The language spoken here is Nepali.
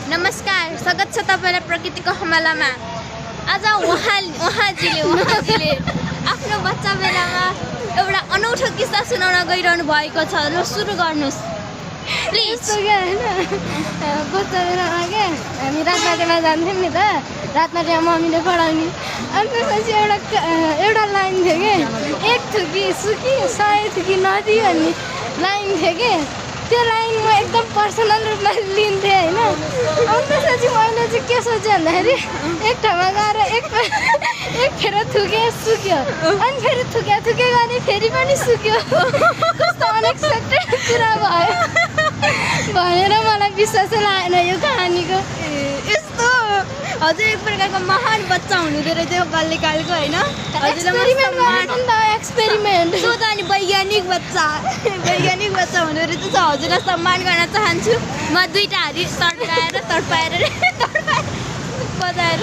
नमस्कार, स्वागत छ तपाईलाई प्रकृतिको हमालामा। आज उहाँजीले आफ्नो बच्चा बेलामा एउटा अनौठो किस्सा सुनाउन गइरहनु भएको छ। ल सुरु गर्नुस् प्लिज। बच्चा बेलामा क्या हामी रातनाटेमा जान्थ्यौँ नि त। रातनाटेमा मम्मीले पढाउने अनि त्यसपछि एउटा लाइन थियो कि एक थुकी सुकी 100 थुकी नदी भन्ने लाइन थियो कि त्यो लाइन म एकदम पर्सनल रूपमा लिन्थेँ होइन। अनि त्यसपछि मैले चाहिँ के सोचेँ भन्दाखेरि एक ठाउँमा गएर एक फेर थुके सुक्यो अनि फेरि थुके गरे फेरि पनि सुक्यो। कस्तो अनएक्सपेक्टेड कुरा भयो भनेर मलाई विश्वासै लागेन यो कहानीको। यस्तो हजुर एक प्रकारको महान बच्चा हुनुहुँदो रहेछ बाल्यकालको होइन। एक्सपेरिमेन्ट सो त अनि वैज्ञानिक बच्चा हुनुहुँदो रहेछ। हजुरलाई सम्मान गर्न चाहन्छु। म दुईटा हारी तड्काएर बजाएर